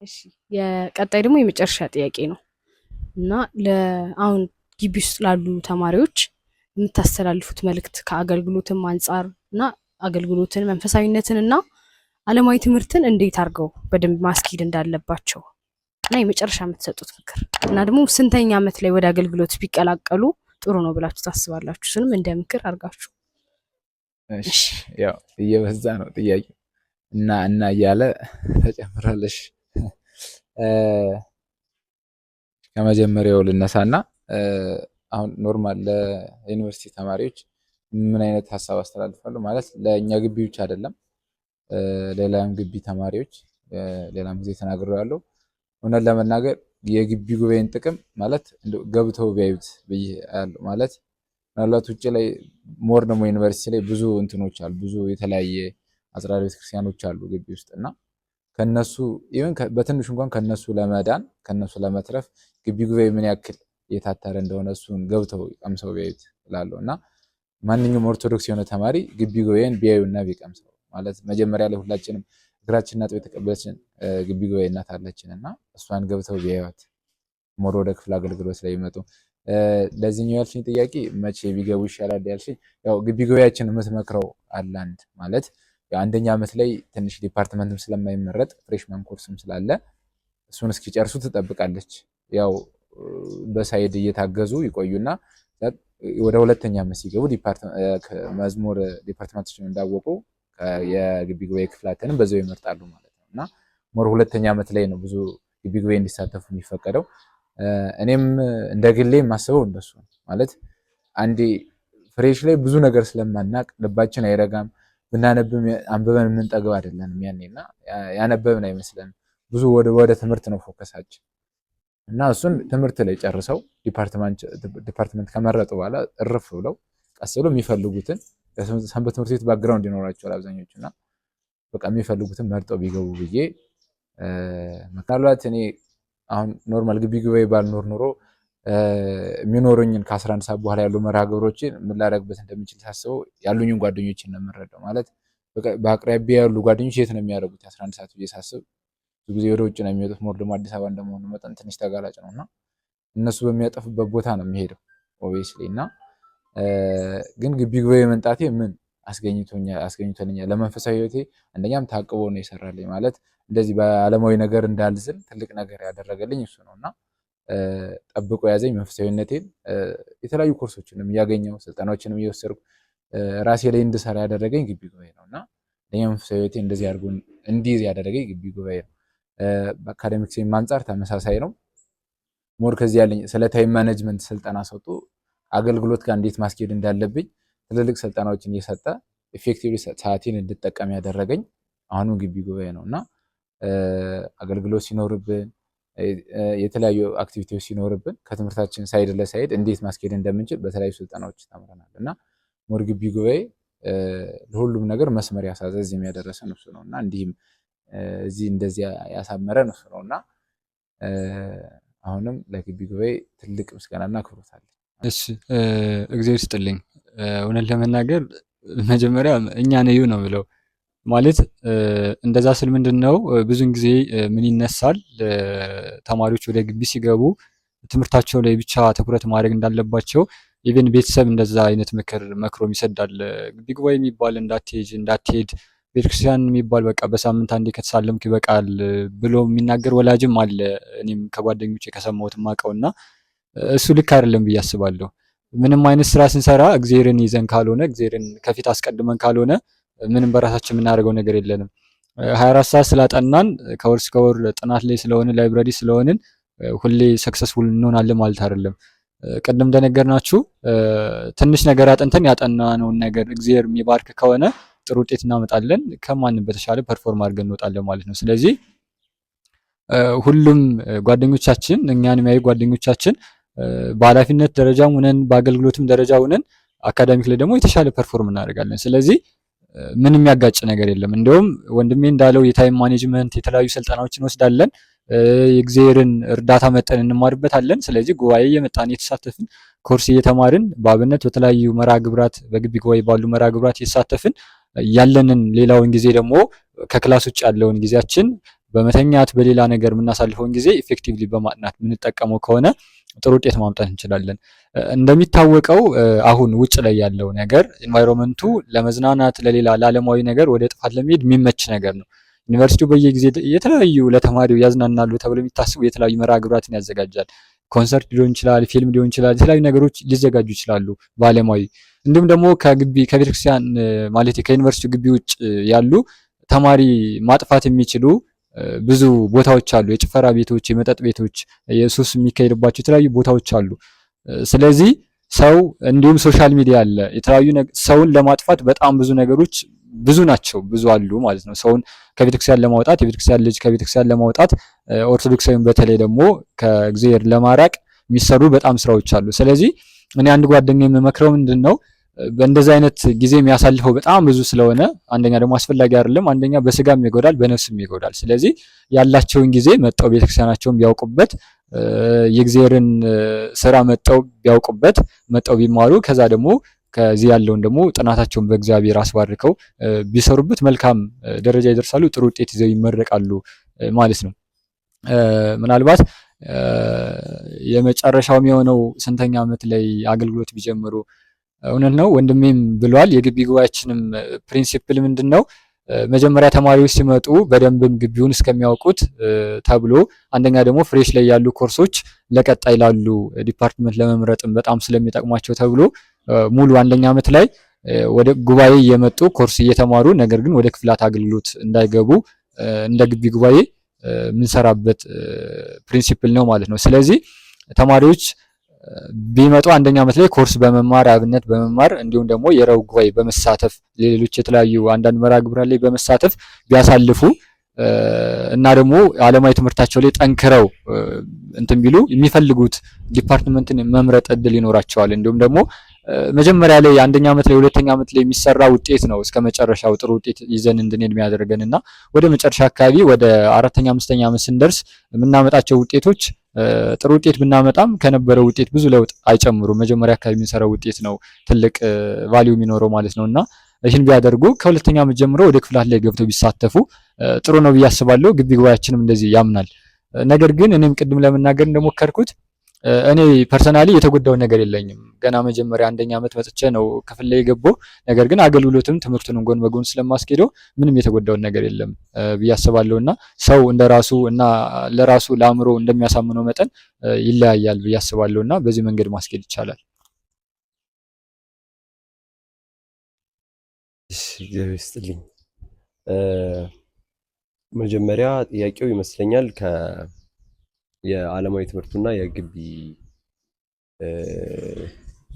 እሺ የቀጣይ ደግሞ የመጨረሻ ጥያቄ ነው እና አሁን ግቢ ውስጥ ላሉ ተማሪዎች የምታስተላልፉት መልእክት ከአገልግሎትም አንጻር እና አገልግሎትን መንፈሳዊነትን እና ዓለማዊ ትምህርትን እንዴት አድርገው በደንብ ማስኬድ እንዳለባቸው እና የመጨረሻ የምትሰጡት ምክር እና ደግሞ ስንተኛ ዓመት ላይ ወደ አገልግሎት ቢቀላቀሉ ጥሩ ነው ብላችሁ ታስባላችሁ? እሱንም እንደ ምክር አድርጋችሁ። እሺ ያው እየበዛ ነው ጥያቄው እና እያለ ተጨምራለሽ። ከመጀመሪያው ልነሳና አሁን ኖርማል ለዩኒቨርሲቲ ተማሪዎች ምን አይነት ሀሳብ አስተላልፋለሁ ማለት ለእኛ ግቢ ብቻ አይደለም፣ ሌላም ግቢ ተማሪዎች ሌላም ጊዜ ተናግሬያለሁ። እውነት ለመናገር የግቢ ጉባኤን ጥቅም ማለት ገብተው ቢያዩት ብዬ አያለሁ። ማለት ምናልባት ውጭ ላይ ሞር ደግሞ ዩኒቨርሲቲ ላይ ብዙ እንትኖች አሉ፣ ብዙ የተለያየ አጽራር ቤተክርስቲያኖች አሉ ግቢ ውስጥ እና ከነሱ ኢቨን በትንሹ እንኳን ከነሱ ለመዳን ከነሱ ለመትረፍ ግቢ ጉባኤ ምን ያክል የታተረ እንደሆነ እሱን ገብተው ቀምሰው ቢያዩት እላለሁ እና ማንኛውም ኦርቶዶክስ የሆነ ተማሪ ግቢ ጉባኤን ቢያዩና ቢቀምሰው ማለት መጀመሪያ ላይ ሁላችንም እግራችንን አጥበው የተቀበለችን ግቢ ጉባኤ እናት አለችን እና እሷን ገብተው ቢያዩት ሞር ወደ ክፍል አገልግሎት ላይ ይመጡ። ለዚህኛው ያልሽኝ ጥያቄ መቼ ቢገቡ ይሻላል ያልሽኝ፣ ያው ግቢ ጉባኤያችን የምትመክረው አለ አንድ ማለት የአንደኛ ዓመት ላይ ትንሽ ዲፓርትመንትም ስለማይመረጥ ፍሬሽማን ኮርስም ስላለ እሱን እስኪጨርሱ ትጠብቃለች። ያው በሳይድ እየታገዙ ይቆዩና ወደ ሁለተኛ ዓመት ሲገቡ መዝሙር ዲፓርትመንቶችን እንዳወቁ የግቢ ጉባኤ ክፍላትንም በዛው ይመርጣሉ ማለት ነው እና ሞር ሁለተኛ ዓመት ላይ ነው ብዙ ግቢ ጉባኤ እንዲሳተፉ የሚፈቀደው። እኔም እንደ ግሌ የማስበው እንደሱ ማለት አንዴ ፍሬሽ ላይ ብዙ ነገር ስለማናቅ ልባችን አይረጋም። ብናነብም አንብበን የምንጠገብ አይደለንም ያኔና ያነበብን አይመስለንም። ብዙ ወደ ትምህርት ነው ፎከሳችን እና እሱን ትምህርት ላይ ጨርሰው ዲፓርትመንት ከመረጡ በኋላ እርፍ ብለው ቀስ ብለው የሚፈልጉትን ሰንበት ትምህርት ቤት ባክግራውንድ ይኖራቸዋል አብዛኞቹ እና በቃ የሚፈልጉትን መርጠው ቢገቡ ብዬ ምናልባት እኔ አሁን ኖርማል ግቢ ጉባኤ ባልኖር ኖሮ የሚኖሩኝን ከ11 ሰዓት በኋላ ያሉ መርሃ ግብሮችን ምን ላደርግበት እንደምችል ሳስበው ያሉኝን ጓደኞችን ነው የምረዳው። ማለት በአቅራቢያ ያሉ ጓደኞች የት ነው የሚያደርጉት 11 ሰዓት ብዬ ሳስብ ብዙ ጊዜ ወደ ውጭ ነው የሚወጡት። ሞር ደግሞ አዲስ አበባ እንደመሆኑ መጠን ትንሽ ተጋላጭ ነው እና እነሱ በሚያጠፉበት ቦታ ነው የሚሄደው ኦብቪየስሊ። እና ግን ግቢ ጉባኤ መንጣቴ ምን አስገኝቶልኛል ለመንፈሳዊ ህይወቴ አንደኛም ታቅቦ ነው የሰራልኝ። ማለት እንደዚህ በዓለማዊ ነገር እንዳልዝል ትልቅ ነገር ያደረገልኝ እሱ ነው እና ጠብቆ ያዘኝ መንፈሳዊነቴን። የተለያዩ ኮርሶችንም እያገኘው ስልጠናዎችንም እየወሰድኩ ራሴ ላይ እንድሰራ ያደረገኝ ግቢ ጉባኤ ነው እና ለኛ መንፈሳዊ ህይወቴ እንደዚህ አድርጎ እንዲይዝ ያደረገኝ ግቢ ጉባኤ ነው። በአካዳሚክስም አንጻር ተመሳሳይ ነው። ሞር ከዚህ ያለኝ ስለ ታይም ማኔጅመንት ስልጠና ሰጡ አገልግሎት ጋር እንዴት ማስኬድ እንዳለብኝ ትልልቅ ስልጠናዎችን እየሰጠ ኢፌክቲቭሊ ሰዓቴን እንድጠቀም ያደረገኝ አሁንም ግቢ ጉባኤ ነው እና አገልግሎት ሲኖርብን የተለያዩ አክቲቪቲዎች ሲኖርብን ከትምህርታችን ሳይድ ለሳይድ እንዴት ማስኬድ እንደምንችል በተለያዩ ስልጠናዎች ተምረናል እና ሞር ግቢ ጉባኤ ለሁሉም ነገር መስመር ያሳዘዝ የሚያደረሰ እሱ ነው እና እንዲህም እዚህ እንደዚህ ያሳመረ እሱ ነው እና አሁንም ለግቢ ጉባኤ ትልቅ ምስጋናና አክብሮት አለኝ። እሺ እግዚአብሔር ይስጥልኝ። እውነት ለመናገር መጀመሪያ እኛ ነዩ ነው ብለው ማለት እንደዛ ስል ምንድነው ብዙን ጊዜ ምን ይነሳል ተማሪዎች ወደ ግቢ ሲገቡ ትምህርታቸው ላይ ብቻ ትኩረት ማድረግ እንዳለባቸው ኢቭን ቤተሰብ እንደዛ አይነት ምክር መክሮም ይሰዳል። ግቢ ጉባኤ የሚባል እንዳትሄድ ቤተክርስቲያን የሚባል በቃ በሳምንት አንዴ ከተሳለምክ ይበቃል ብሎ የሚናገር ወላጅም አለ። እኔም ከጓደኞቼ ከሰማሁት ማቀውና እሱ ልክ አይደለም ብዬ አስባለሁ። ምንም አይነት ስራ ስንሰራ እግዚአብሔርን ይዘን ካልሆነ እግዚአብሔርን ከፊት አስቀድመን ካልሆነ ምንም በራሳችን የምናደርገው ነገር የለንም። 24 ሰዓት ስላጠናን ከወር እስከ ወር ጥናት ላይ ስለሆነ ላይብራሪ ስለሆንን ሁሌ ሰክሰስፉል እንሆናለን ማለት አይደለም። ቅድም እንደነገርናችሁ ትንሽ ነገር አጥንተን ያጠናነውን ነገር እግዚአብሔር የሚባርክ ከሆነ ጥሩ ውጤት እናመጣለን፣ ከማንም በተሻለ ፐርፎርም አድርገን እንወጣለን ማለት ነው። ስለዚህ ሁሉም ጓደኞቻችን እኛን የሚያዩ ጓደኞቻችን በኃላፊነት ደረጃም ሆነን በአገልግሎትም ደረጃ ሆነን አካዳሚክ ላይ ደግሞ የተሻለ ፐርፎርም እናደርጋለን። ስለዚህ ምንም ያጋጭ ነገር የለም። እንደውም ወንድሜ እንዳለው የታይም ማኔጅመንት የተለያዩ ስልጠናዎችን ወስዳለን፣ የእግዚአብሔርን እርዳታ መጠን እንማርበታለን። ስለዚህ ጉባኤ እየመጣን የተሳተፍን ኮርስ እየተማርን በአብነት በተለያዩ መርሃ ግብራት በግቢ ጉባኤ ባሉ መርሃ ግብራት እየተሳተፍን ያለንን ሌላውን ጊዜ ደግሞ ከክላስ ውጭ ያለውን ጊዜያችን በመተኛት በሌላ ነገር የምናሳልፈውን ጊዜ ኢፌክቲቭሊ በማጥናት የምንጠቀመው ከሆነ ጥሩ ውጤት ማምጣት እንችላለን። እንደሚታወቀው አሁን ውጭ ላይ ያለው ነገር ኢንቫይሮንመንቱ ለመዝናናት ለሌላ ለዓለማዊ ነገር ወደ ጥፋት ለመሄድ የሚመች ነገር ነው። ዩኒቨርሲቲው በየጊዜ የተለያዩ ለተማሪው ያዝናናሉ ተብሎ የሚታስቡ የተለያዩ መርሃ ግብራትን ያዘጋጃል። ኮንሰርት ሊሆን ይችላል፣ ፊልም ሊሆን ይችላል፣ የተለያዩ ነገሮች ሊዘጋጁ ይችላሉ በዓለማዊ። እንዲሁም ደግሞ ከቤተክርስቲያን ማለት ከዩኒቨርሲቲው ግቢ ውጭ ያሉ ተማሪ ማጥፋት የሚችሉ ብዙ ቦታዎች አሉ። የጭፈራ ቤቶች፣ የመጠጥ ቤቶች፣ የሱስ የሚካሄድባቸው የተለያዩ ቦታዎች አሉ። ስለዚህ ሰው እንዲሁም ሶሻል ሚዲያ አለ። የተለያዩ ሰውን ለማጥፋት በጣም ብዙ ነገሮች ብዙ ናቸው፣ ብዙ አሉ ማለት ነው። ሰውን ከቤተክርስቲያን ለማውጣት የቤተክርስቲያን ልጅ ከቤተክርስቲያን ለማውጣት ኦርቶዶክሳዊን በተለይ ደግሞ ከእግዚአብሔር ለማራቅ የሚሰሩ በጣም ስራዎች አሉ። ስለዚህ እኔ አንድ ጓደኛ የምመክረው ምንድነው በእንደዚህ አይነት ጊዜ የሚያሳልፈው በጣም ብዙ ስለሆነ አንደኛ ደግሞ አስፈላጊ አይደለም፣ አንደኛ በስጋም ይጎዳል በነፍስም ይጎዳል። ስለዚህ ያላቸውን ጊዜ መጣው ቤተክርስቲያናቸውን ቢያውቁበት የእግዚአብሔርን ስራ መጣው ቢያውቁበት መጣው ቢማሩ ከዛ ደግሞ ከዚህ ያለውን ደግሞ ጥናታቸውን በእግዚአብሔር አስባርከው ቢሰሩበት መልካም ደረጃ ይደርሳሉ፣ ጥሩ ውጤት ይዘው ይመረቃሉ ማለት ነው። ምናልባት የመጨረሻው የሚሆነው ስንተኛ ዓመት ላይ አገልግሎት ቢጀምሩ እውነት ነው ወንድሜም ብሏል። የግቢ ጉባኤያችንም ፕሪንሲፕል ምንድነው መጀመሪያ ተማሪዎች ሲመጡ በደንብም ግቢውን እስከሚያውቁት ተብሎ አንደኛ ደግሞ ፍሬሽ ላይ ያሉ ኮርሶች ለቀጣይ ላሉ ዲፓርትመንት ለመምረጥም በጣም ስለሚጠቅሟቸው ተብሎ ሙሉ አንደኛ ዓመት ላይ ወደ ጉባኤ እየመጡ ኮርስ እየተማሩ ነገር ግን ወደ ክፍላት አገልግሎት እንዳይገቡ እንደ ግቢ ጉባኤ የምንሰራበት ፕሪንሲፕል ነው ማለት ነው። ስለዚህ ተማሪዎች ቢመጡ አንደኛ ዓመት ላይ ኮርስ በመማር አብነት በመማር እንዲሁም ደግሞ የረቡዕ ጉባኤ በመሳተፍ ሌሎች የተለያዩ አንዳንድ መርሃ ግብራት ላይ በመሳተፍ ቢያሳልፉ እና ደግሞ ዓለማዊ ትምህርታቸው ላይ ጠንክረው እንትን ቢሉ የሚፈልጉት ዲፓርትመንትን መምረጥ እድል ይኖራቸዋል። እንዲሁም ደግሞ መጀመሪያ ላይ አንደኛ ዓመት ላይ ሁለተኛ ዓመት ላይ የሚሰራ ውጤት ነው እስከ መጨረሻው ጥሩ ውጤት ይዘን እንድንሄድ የሚያደርገንና ወደ መጨረሻ አካባቢ ወደ አራተኛ አምስተኛ ዓመት ስንደርስ የምናመጣቸው ውጤቶች ጥሩ ውጤት ብናመጣም ከነበረው ውጤት ብዙ ለውጥ አይጨምሩም። መጀመሪያ አካባቢ የምንሰራው ውጤት ነው ትልቅ ቫልዩ የሚኖረው ማለት ነውና ይህን ቢያደርጉ ከሁለተኛ ዓመት ጀምሮ ወደ ክፍላት ላይ ገብተው ቢሳተፉ ጥሩ ነው ብዬ አስባለሁ። ግቢ ጉባኤያችንም እንደዚህ ያምናል። ነገር ግን እኔም ቅድም ለመናገር እንደሞከርኩት እኔ ፐርሰናሊ የተጎዳው ነገር የለኝም። ገና መጀመሪያ አንደኛ ዓመት መጥቼ ነው ክፍል ላይ የገባው። ነገር ግን አገልግሎትም ትምህርቱንም ጎን በጎን ስለማስኬደው ምንም የተጎዳውን ነገር የለም ብዬ አስባለሁና ሰው እንደራሱ እና ለራሱ ለአእምሮ እንደሚያሳምነው መጠን ይለያያል ብዬ አስባለሁና በዚህ መንገድ ማስኬድ ይቻላል። እግዚአብሔር ይስጥልኝ። መጀመሪያ ጥያቄው ይመስለኛል የዓለማዊ ትምህርቱና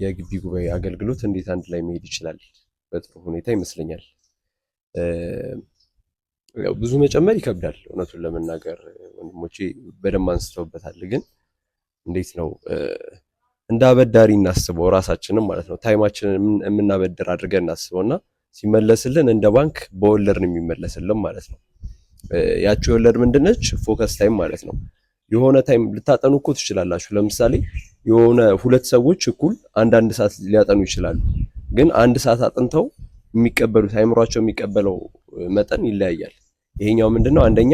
የግቢ ጉባኤ አገልግሎት እንዴት አንድ ላይ መሄድ ይችላል በጥሩ ሁኔታ ይመስለኛል። ያው ብዙ መጨመር ይከብዳል እውነቱን ለመናገር ወንድሞቼ በደንብ አንስተውበታል። ግን እንዴት ነው እንደ አበዳሪ እናስበው ራሳችንን ማለት ነው። ታይማችንን የምናበድር አድርገን እናስበውና ሲመለስልን እንደ ባንክ በወለድ ነው የሚመለስልን ማለት ነው። ያቺ ወለድ ምንድነች? ፎከስ ታይም ማለት ነው። የሆነ ታይም ልታጠኑ እኮ ትችላላችሁ። ለምሳሌ የሆነ ሁለት ሰዎች እኩል አንድ ሰዓት ሊያጠኑ ይችላሉ። ግን አንድ ሰዓት አጥንተው የሚቀበሉት አእምሯቸው የሚቀበለው መጠን ይለያያል። ይሄኛው ምንድነው? አንደኛ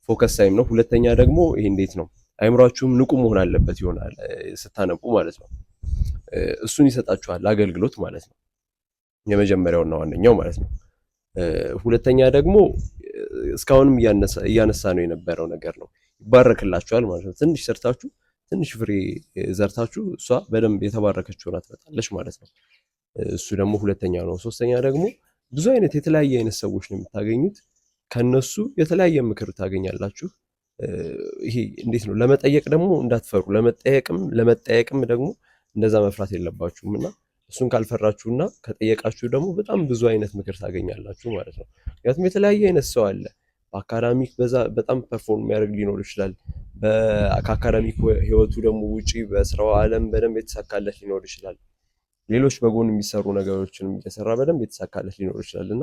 ፎከስ ታይም ነው። ሁለተኛ ደግሞ ይሄ እንዴት ነው አእምሯችሁም ንቁ መሆን አለበት ይሆናል ስታነቡ ማለት ነው። እሱን ይሰጣችኋል አገልግሎት ማለት ነው። የመጀመሪያውና ዋነኛው ማለት ነው። ሁለተኛ ደግሞ እስካሁንም እያነሳ ነው የነበረው ነገር ነው። ይባረክላችኋል ማለት ነው። ትንሽ ሰርታችሁ ትንሽ ፍሬ ዘርታችሁ እሷ በደንብ የተባረከች ሆና ትመጣለች ማለት ነው። እሱ ደግሞ ሁለተኛ ነው። ሶስተኛ ደግሞ ብዙ አይነት የተለያየ አይነት ሰዎች ነው የምታገኙት። ከነሱ የተለያየ ምክር ታገኛላችሁ። ይሄ እንዴት ነው ለመጠየቅ ደግሞ እንዳትፈሩ። ለመጠየቅም ደግሞ እንደዛ መፍራት የለባችሁምና እሱን ካልፈራችሁና ከጠየቃችሁ ደግሞ በጣም ብዙ አይነት ምክር ታገኛላችሁ ማለት ነው። ምክንያቱም የተለያየ አይነት ሰው አለ። በአካዳሚክ በጣም ፐርፎርም የሚያደርግ ሊኖር ይችላል። ከአካዳሚክ ህይወቱ ደግሞ ውጪ በስራው ዓለም በደንብ የተሳካለት ሊኖር ይችላል። ሌሎች በጎን የሚሰሩ ነገሮችንም እየሰራ በደንብ የተሳካለት ሊኖር ይችላል እና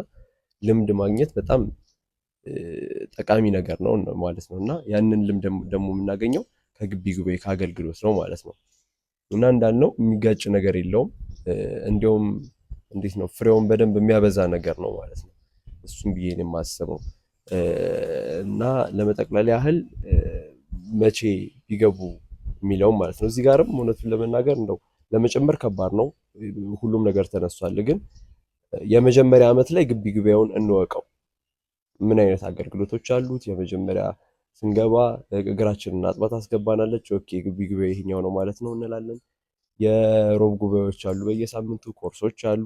ልምድ ማግኘት በጣም ጠቃሚ ነገር ነው ማለት ነው። እና ያንን ልምድ ደግሞ የምናገኘው ከግቢ ጉባኤ ከአገልግሎት ነው ማለት ነው። እና እንዳልነው የሚጋጭ ነገር የለውም። እንዲያውም እንዴት ነው ፍሬውን በደንብ የሚያበዛ ነገር ነው ማለት ነው። እሱም ብዬ ነው የማስበው። እና ለመጠቅለል ያህል መቼ ቢገቡ የሚለውም ማለት ነው። እዚህ ጋርም እውነቱን ለመናገር እንደው ለመጨመር ከባድ ነው፣ ሁሉም ነገር ተነስቷል። ግን የመጀመሪያ ዓመት ላይ ግቢ ግቢያውን እንወቀው። ምን አይነት አገልግሎቶች አሉት? የመጀመሪያ ስንገባ እግራችንን አጥባ ታስገባናለች። ኦኬ ግቢ ግቢያው ይሄኛው ነው ማለት ነው እንላለን። የሮብ ጉባኤዎች አሉ፣ በየሳምንቱ ኮርሶች አሉ፣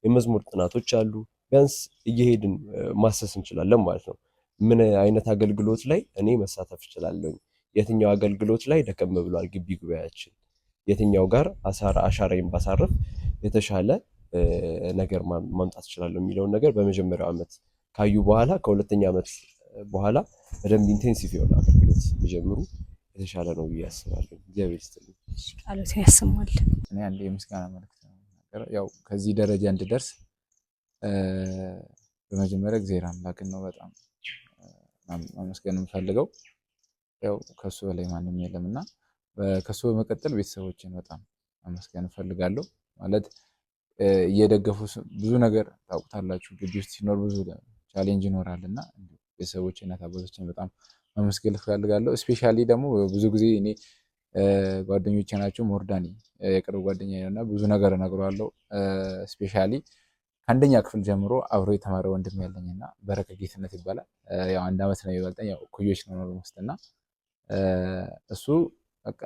የመዝሙር ጥናቶች አሉ። ቢያንስ እየሄድን ማሰስ እንችላለን ማለት ነው። ምን አይነት አገልግሎት ላይ እኔ መሳተፍ እችላለሁ? የትኛው አገልግሎት ላይ ደከም ብሏል ግቢ ጉባኤያችን? የትኛው ጋር አሻራዬን ባሳርፍ የተሻለ ነገር ማምጣት እችላለሁ የሚለውን ነገር በመጀመሪያው ዓመት ካዩ በኋላ ከሁለተኛ ዓመት በኋላ በደንብ ኢንቴንሲቭ የሆነ አገልግሎት ቢጀምሩ የተሻለ ነው ብዬ አስባለሁ። እግዚአብሔር ይስጥልኝ። ቃሎትን ያሰማል። እኔ አንድ የምስጋና መልዕክት ነው። ያው ከዚህ ደረጃ እንድደርስ በመጀመሪያ እግዚአብሔር አምላክን ነው በጣም ማመስገን የምፈልገው። ያው ከሱ በላይ ማንም የለም እና ከሱ በመቀጠል ቤተሰቦችን በጣም ማመስገን እፈልጋለሁ። ማለት እየደገፉ ብዙ ነገር ታውቁታላችሁ፣ ግቢ ውስጥ ሲኖር ብዙ ቻሌንጅ ይኖራል እና ቤተሰቦች እናት አባቶችን በጣም ማመስገን እፈልጋለሁ። እስፔሻሊ ደግሞ ብዙ ጊዜ እኔ ጓደኞቼ ናቸው። ሞርዳኒ የቅርብ ጓደኛዬ ነው እና ብዙ ነገር እነግረዋለሁ። እስፔሻሊ ከአንደኛ ክፍል ጀምሮ አብሮ የተማረ ወንድም ያለኝ እና በረከት ጌትነት ይባላል። ያው 1 ዓመት ነው የሚበልጠኝ፣ ያው ኩዮች ነው ነው ውስጥ እና እሱ በቃ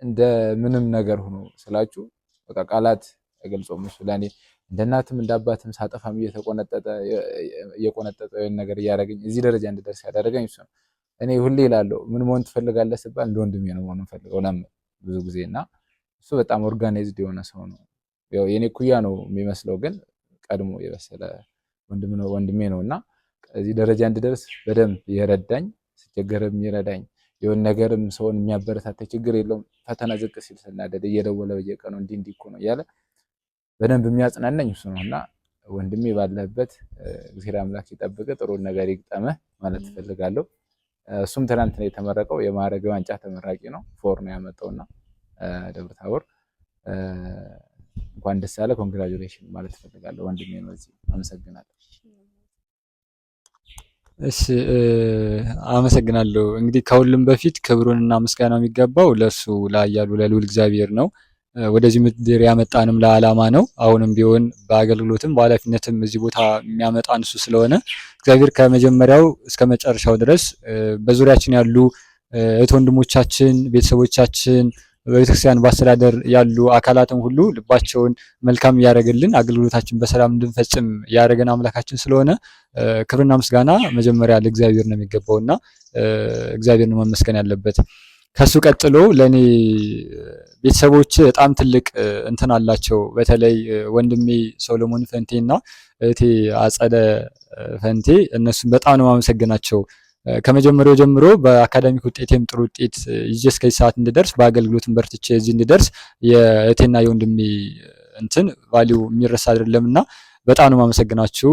እንደ ምንም ነገር ሆኖ ስላችሁ በቃ ቃላት አይገልጾም። እሱ ለእኔ እንደ እናትም እንደ አባትም ሳጠፋም እየቆነጠጠ ወይም ነገር እያደረገኝ እዚህ ደረጃ እንድደርስ ያደረገኝ እሱ ነው። እኔ ሁሌ እላለሁ ምን መሆን ትፈልጋለህ ስባል እንደ ወንድሜ ነው መሆን ፈልገው ለምን ብዙ ጊዜ እና እሱ በጣም ኦርጋናይዝድ የሆነ ሰው ነው። ያው የኔ ኩያ ነው የሚመስለው ግን ቀድሞ የበሰለ ወንድሜ ነው እና እዚህ ደረጃ እንድደርስ በደንብ የረዳኝ፣ ስቸገርም ይረዳኝ፣ የሆነ ነገርም ሰውን የሚያበረታታ ችግር የለውም ፈተና ዝቅ ሲል ስናደድ እየደወለ በየቀኑ እንዲህ እኮ ነው እያለ በደንብ የሚያጽናናኝ እሱ ነው እና ወንድሜ ባለህበት እግዚአብሔር አምላክ ይጠብቅ፣ ጥሩ ነገር ይግጠምህ ማለት እፈልጋለሁ። እሱም ትናንት ነው የተመረቀው፣ የማዕረግ ዋንጫ ተመራቂ ነው። 4 ነው ያመጣውና ደብረ ታቦር እንኳን ደስ ያለ ኮንግራጁሌሽን ማለት እፈልጋለሁ ወንድሜ ነው። እዚህ አመሰግናለሁ። እሺ አመሰግናለሁ። እንግዲህ ከሁሉም በፊት ክብሩንና ምስጋናው የሚገባው ለእርሱ ለኃያሉ ለልዑል እግዚአብሔር ነው። ወደዚህ ምድር ያመጣንም ለዓላማ ነው። አሁንም ቢሆን በአገልግሎትም በኃላፊነትም እዚህ ቦታ የሚያመጣን እሱ ስለሆነ እግዚአብሔር ከመጀመሪያው እስከ መጨረሻው ድረስ በዙሪያችን ያሉ እህት ወንድሞቻችን፣ ቤተሰቦቻችን፣ በቤተክርስቲያን በአስተዳደር ያሉ አካላትን ሁሉ ልባቸውን መልካም ያደረግልን አገልግሎታችን በሰላም እንድንፈጽም ያደረገን አምላካችን ስለሆነ ክብርና ምስጋና መጀመሪያ ለእግዚአብሔር ነው የሚገባውና እግዚአብሔር ነው መመስገን ያለበት። ከሱ ቀጥሎ ለኔ ቤተሰቦች በጣም ትልቅ እንትን አላቸው። በተለይ ወንድሜ ሶሎሞን ፈንቴና እህቴ አጸደ ፈንቴ እነሱን በጣም ነው ማመሰግናቸው። ከመጀመሪያው ጀምሮ በአካዳሚክ ውጤቴም ጥሩ ውጤት ይዤ እስከዚህ ሰዓት እንድደርስ በአገልግሎትም በርትቼ እዚህ እንድደርስ የእህቴና የወንድሜ እንትን ቫልዩ የሚረሳ አይደለምና በጣም ነው ማመሰግናችሁ።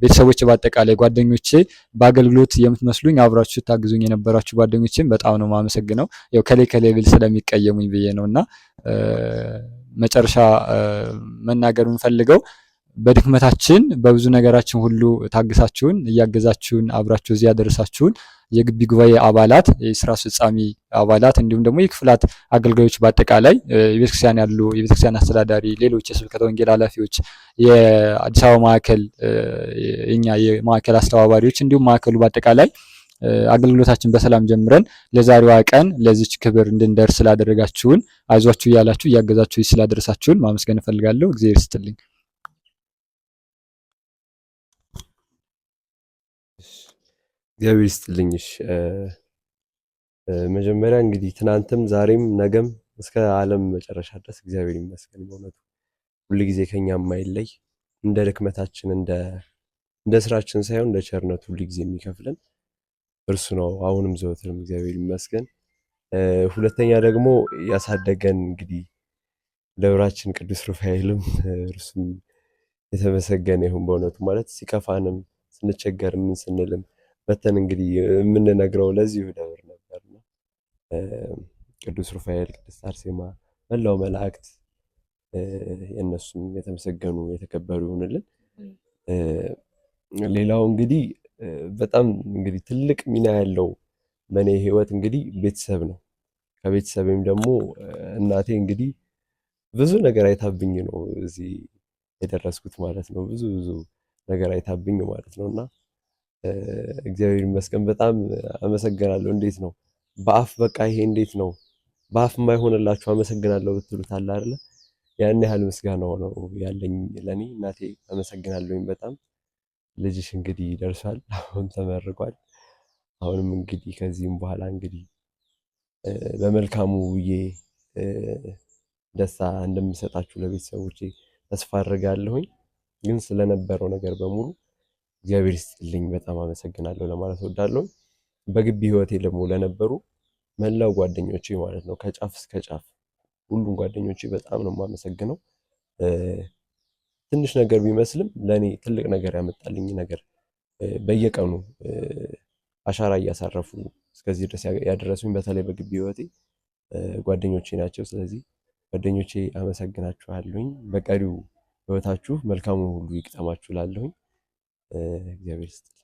ቤተሰቦቼ፣ በአጠቃላይ ጓደኞቼ፣ በአገልግሎት የምትመስሉኝ አብራችሁ ታግዙኝ የነበራችሁ ጓደኞቼም በጣም ነው ማመሰግነው። ያው ከሌ ብል ስለሚቀየሙኝ ብዬ ነውና መጨረሻ መናገር የምፈልገው በድክመታችን በብዙ ነገራችን ሁሉ ታግሳችሁን እያገዛችሁን አብራችሁ እዚህ ያደረሳችሁን የግቢ ጉባኤ አባላት፣ የስራ አስፈጻሚ አባላት እንዲሁም ደግሞ የክፍላት አገልጋዮች በአጠቃላይ የቤተክርስቲያን ያሉ የቤተክርስቲያን አስተዳዳሪ፣ ሌሎች የስብከተ ወንጌል ኃላፊዎች፣ የአዲስ አበባ ማዕከል የኛ የማዕከል አስተባባሪዎች እንዲሁም ማዕከሉ በአጠቃላይ አገልግሎታችን በሰላም ጀምረን ለዛሬዋ ቀን ለዚች ክብር እንድንደርስ ስላደረጋችሁን አይዟችሁ እያላችሁ እያገዛችሁ ስላደረሳችሁን ማመስገን እፈልጋለሁ። እግዚአብሔር ይስጥልኝ። እግዚአብሔር ይስጥልኝ። መጀመሪያ እንግዲህ ትናንትም ዛሬም ነገም እስከ ዓለም መጨረሻ ድረስ እግዚአብሔር ይመስገን። በእውነቱ ሁልጊዜ ከኛ የማይለይ እንደ ድክመታችን እንደ ስራችን ሳይሆን እንደ ቸርነቱ ሁልጊዜ የሚከፍለን እርሱ ነው። አሁንም ዘወትርም እግዚአብሔር ይመስገን። ሁለተኛ ደግሞ ያሳደገን እንግዲህ ደብራችን ቅዱስ ሩፋኤልም እርሱም የተመሰገነ ይሁን። በእውነቱ ማለት ሲከፋንም ስንቸገርም ምን ስንልም መተን እንግዲህ የምንነግረው ለዚሁ ደብር ነበርና ቅዱስ ሩፋኤል፣ ቅድስት አርሴማ፣ መላው መላእክት የእነሱም የተመሰገኑ የተከበሩ ይሁንልን። ሌላው እንግዲህ በጣም እንግዲህ ትልቅ ሚና ያለው በእኔ ህይወት እንግዲህ ቤተሰብ ነው። ከቤተሰብም ደግሞ እናቴ እንግዲህ ብዙ ነገር አይታብኝ ነው እዚህ የደረስኩት ማለት ነው። ብዙ ነገር አይታብኝ ማለት ነው እና እግዚአብሔር ይመስገን በጣም አመሰግናለሁ። እንዴት ነው በአፍ በቃ ይሄ እንዴት ነው በአፍ የማይሆንላችሁ አመሰግናለሁ ብትሉት አለ አይደለ? ያን ያህል ምስጋናው ነው ያለኝ ለኔ። እናቴ አመሰግናለሁኝ በጣም። ልጅሽ እንግዲህ ደርሷል፣ አሁን ተመርቋል። አሁንም እንግዲህ ከዚህም በኋላ እንግዲህ በመልካሙ ውዬ ደስታ እንደምሰጣችሁ ለቤተሰቦቼ ተስፋ አድርጋለሁኝ። ግን ስለነበረው ነገር በሙሉ እግዚአብሔር ይስጥልኝ በጣም አመሰግናለሁ ለማለት እወዳለሁ። በግቢ ህይወቴ ደግሞ ለነበሩ መላው ጓደኞቼ ማለት ነው ከጫፍ እስከ ጫፍ ሁሉም ጓደኞቼ በጣም ነው የማመሰግነው። ትንሽ ነገር ቢመስልም ለኔ ትልቅ ነገር ያመጣልኝ ነገር በየቀኑ አሻራ እያሳረፉ እስከዚህ ድረስ ያደረሱኝ በተለይ በግቢ ህይወቴ ጓደኞቼ ናቸው። ስለዚህ ጓደኞቼ አመሰግናችኋለሁኝ። በቀሪው ህይወታችሁ መልካሙን ሁሉ ይግጠማችሁ እላለሁኝ። እግዚአብሔር ይስጥልኝ።